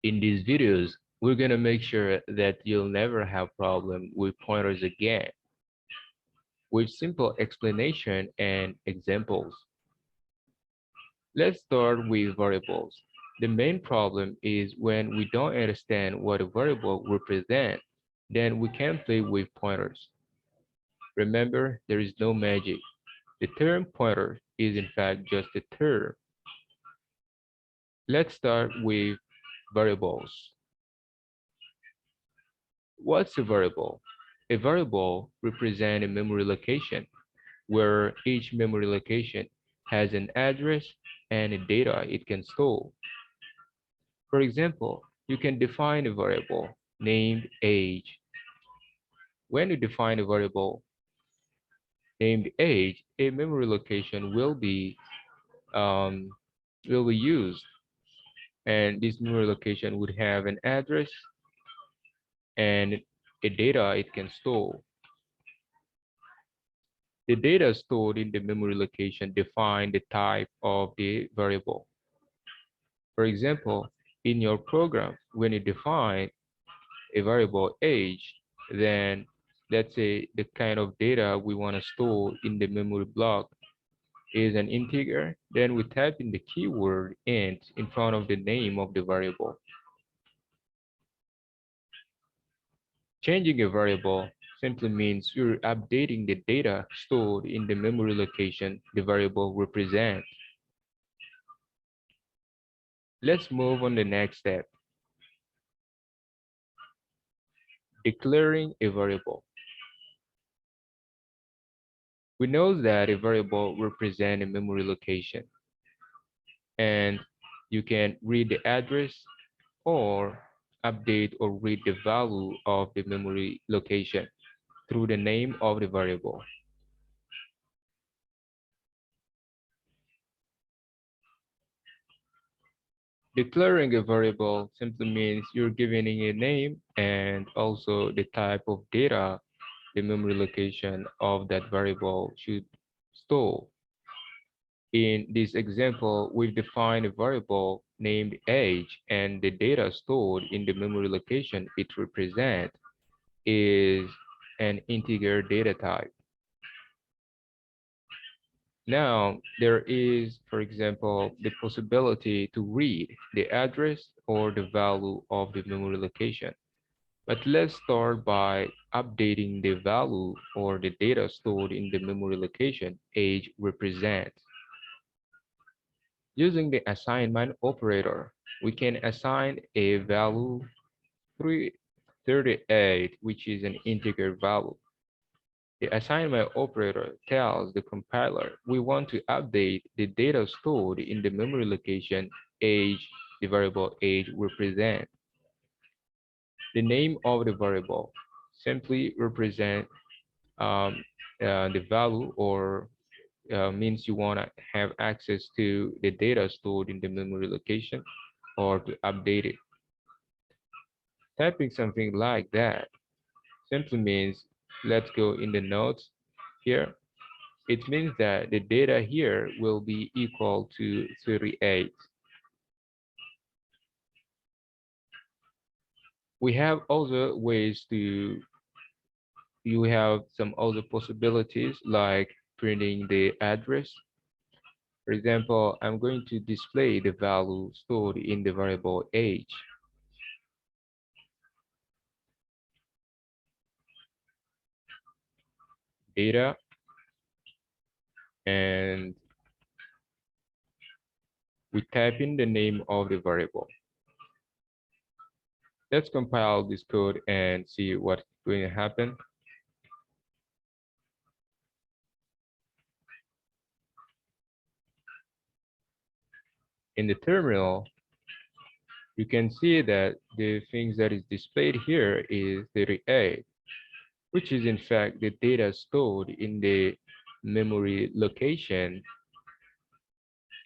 In these videos, we're going to make sure that you'll never have problem with pointers again, with simple explanation and examples. Let's start with variables. The main problem is when we don't understand what a variable represents, then we can't play with pointers. Remember, there is no magic. The term pointer is in fact just a term. Let's start with variables. What's a variable? A variable represents a memory location where each memory location has an address and a data it can store. For example, you can define a variable named age. When you define a variable named age, a memory location um, will be used, and this memory location would have an address and a data it can store. The data stored in the memory location define the type of the variable. For example, in your program, when you define a variable age, then let's say the kind of data we want to store in the memory block is an integer, then we type in the keyword int in front of the name of the variable. Changing a variable simply means you're updating the data stored in the memory location the variable represents. Let's move on the next step, declaring a variable. We know that a variable represents a memory location, and you can read the address or update or read the value of the memory location through the name of the variable. Declaring a variable simply means you're giving it a name and also the type of data the memory location of that variable should store. In this example, we've defined a variable named age, and the data stored in the memory location it represents is an integer data type. Now, there is, for example, the possibility to read the address or the value of the memory location. But let's start by updating the value or the data stored in the memory location age represents. Using the assignment operator, we can assign a value 338, which is an integer value. The assignment operator tells the compiler we want to update the data stored in the memory location age the variable age represents. The name of the variable simply represent the value or means you want to have access to the data stored in the memory location or to update it. Typing something like that simply means, let's go in the notes here. It means that the data here will be equal to 38. We have other ways to, you have some other possibilities like printing the address. For example, I'm going to display the value stored in the variable age. Data, and we type in the name of the variable. Let's compile this code and see what's going to happen. In the terminal, you can see that the things that is displayed here is 38, which is in fact the data stored in the memory location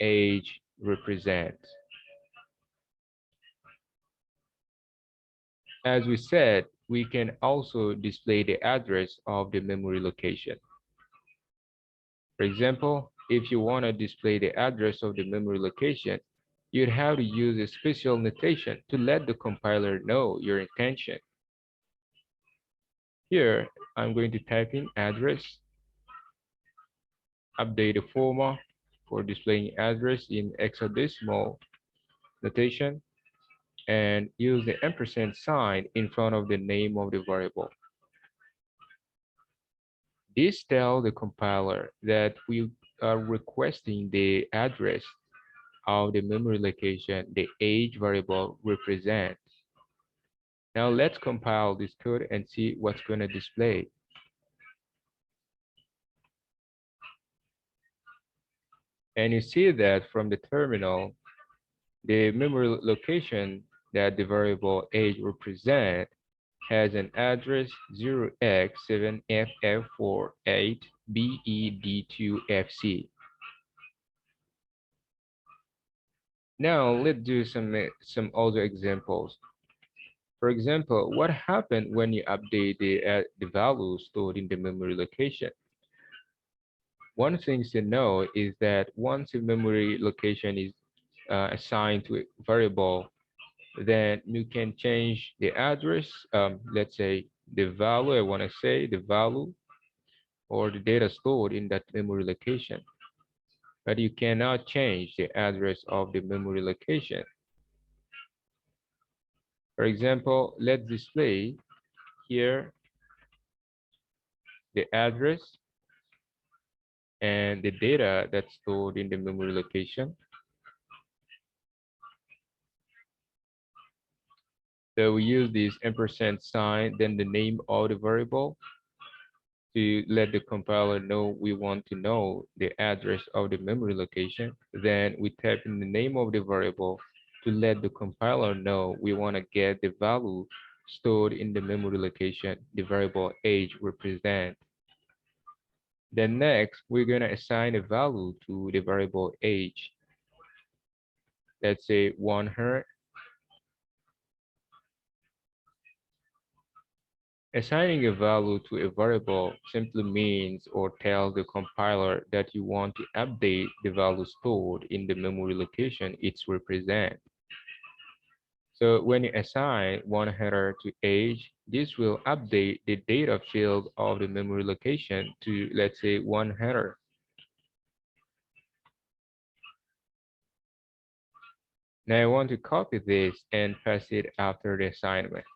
age represents. As we said, we can also display the address of the memory location. For example, if you want to display the address of the memory location, you'd have to use a special notation to let the compiler know your intention. Here, I'm going to type in address, update the format for displaying address in hexadecimal notation, and use the ampersand sign in front of the name of the variable. This tells the compiler that we are requesting the address of the memory location the age variable represents. Now let's compile this code and see what's going to display. And you see that from the terminal, the memory location that the variable age represents has an address 0x7FF48BED2FC. Now let's do some other examples. For example, what happened when you update the value stored in the memory location? One thing to know is that once a memory location is assigned to a variable, then you can change the address, let's say the value, I want to say the value or the data stored in that memory location. But you cannot change the address of the memory location. For example, let's display here the address and the data that's stored in the memory location. So we use this ampersand sign, then the name of the variable to let the compiler know we want to know the address of the memory location. Then we type in the name of the variable to let the compiler know we want to get the value stored in the memory location the variable age represents. Then next, we're going to assign a value to the variable age. Let's say 100. Assigning a value to a variable simply means or tells the compiler that you want to update the value stored in the memory location it's represent. So when you assign one header to age, this will update the data field of the memory location to, let's say, one header. Now I want to copy this and paste it after the assignment.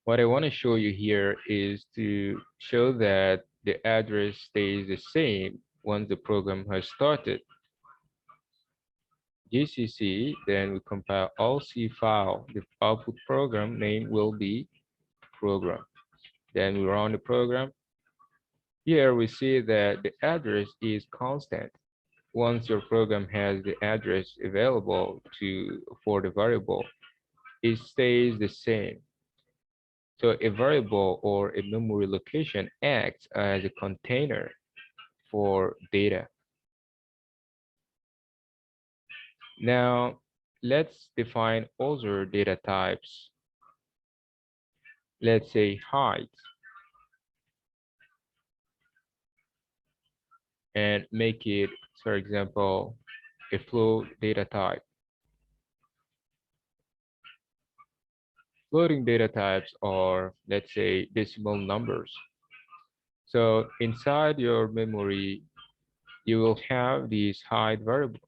What I want to show you here is to show that the address stays the same once the program has started. GCC, then we compile all C file. The output program name will be program. Then we run the program. Here we see that the address is constant. Once your program has the address available for the variable, it stays the same. So a variable or a memory location acts as a container for data. Now, let's define other data types. Let's say height, and make it, for example, a float data type. Floating data types are, let's say, decimal numbers. So inside your memory, you will have these height variable.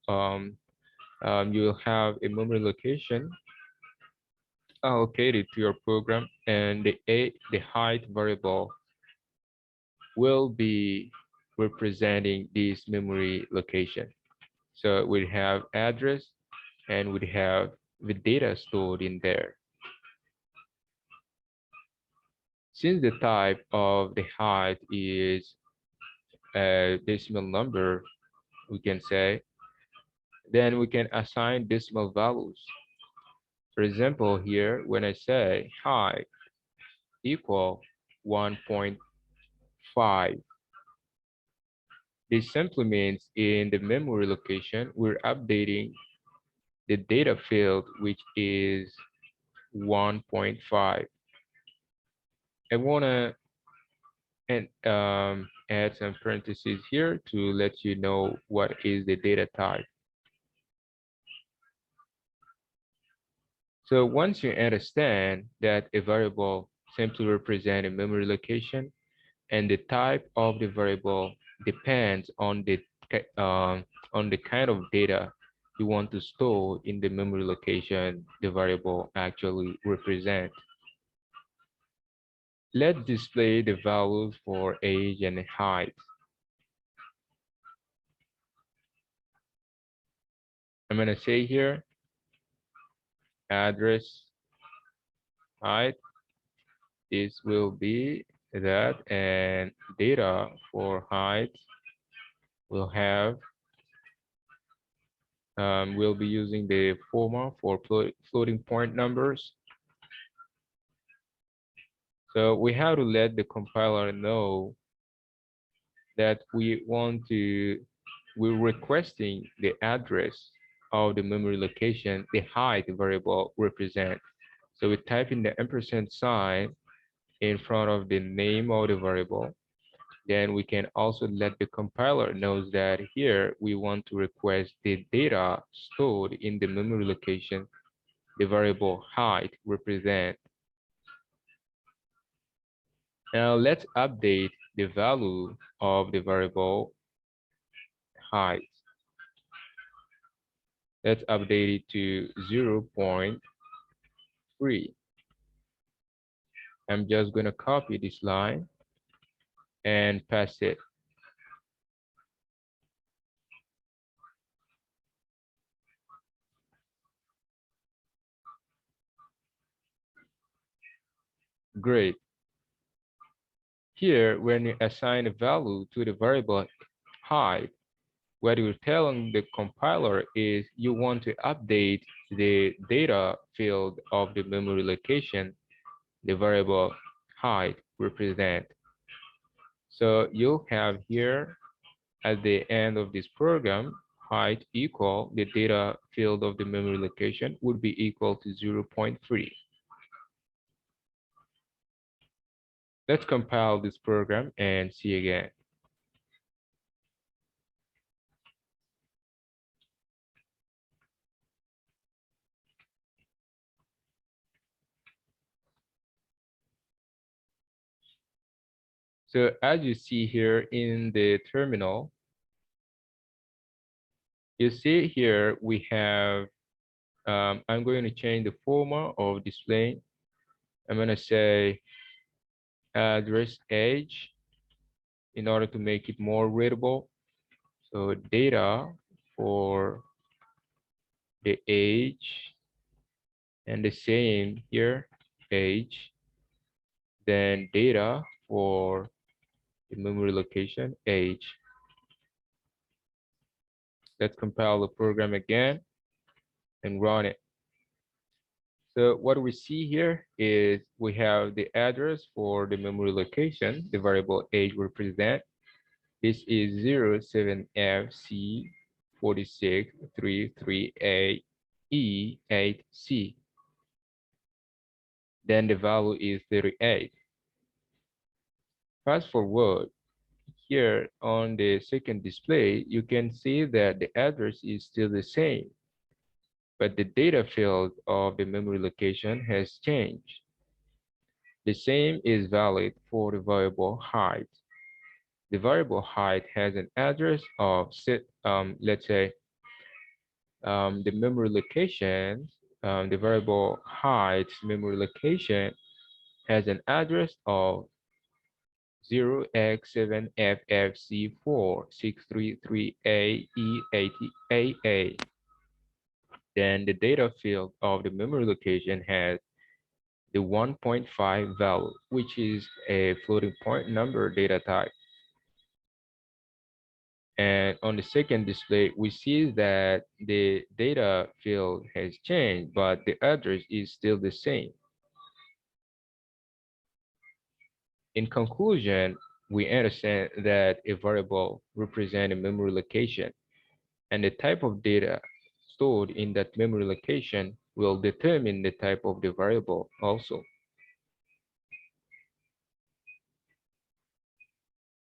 You will have a memory location allocated to your program, and the height variable will be representing this memory location. So we have address and we have the data stored in there. Since the type of the height is a decimal number, we can say, then we can assign decimal values. For example, here, when I say height equal 1.5, this simply means in the memory location, we're updating the data field, which is 1.5. I want to add some parentheses here to let you know what is the data type. So once you understand that a variable simply represents a memory location and the type of the variable depends on the kind of data you want to store in the memory location the variable actually represents. Let's display the values for age and height. I'm going to say here address height. This will be that, and data for height will have we'll be using the format for floating point numbers. So we have to let the compiler know that we're requesting the address of the memory location the height variable represents. So we type in the ampersand sign in front of the name of the variable. Then we can also let the compiler knows that here we want to request the data stored in the memory location the variable height represent. Now let's update the value of the variable height. Let's update it to 0.3. I'm just going to copy this line and paste it. Great. Here, when you assign a value to the variable height, what you're telling the compiler is you want to update the data field of the memory location the variable height represent. So you'll have here at the end of this program, height equal the data field of the memory location would be equal to 0.3. Let's compile this program and see again. So as you see here in the terminal, you see here we have, I'm going to change the format of display. I'm going to say address age in order to make it more readable. So data for the age and the same here, age, then data for the memory location, age. Let's compile the program again and run it. So what we see here is we have the address for the memory location, the variable age represent. This is 07FC4633A E8C. Then the value is 38. Fast forward, here on the second display, you can see that the address is still the same, but the data field of the memory location has changed. The same is valid for the variable height. The variable height has an address of, let's say, the memory location, the variable height memory location has an address of 0x7FFC4633AE80AA. Then the data field of the memory location has the 1.5 value, which is a floating point number data type. And on the second display, we see that the data field has changed, but the address is still the same. In conclusion, we understand that a variable represents a memory location, and the type of data stored in that memory location will determine the type of the variable also.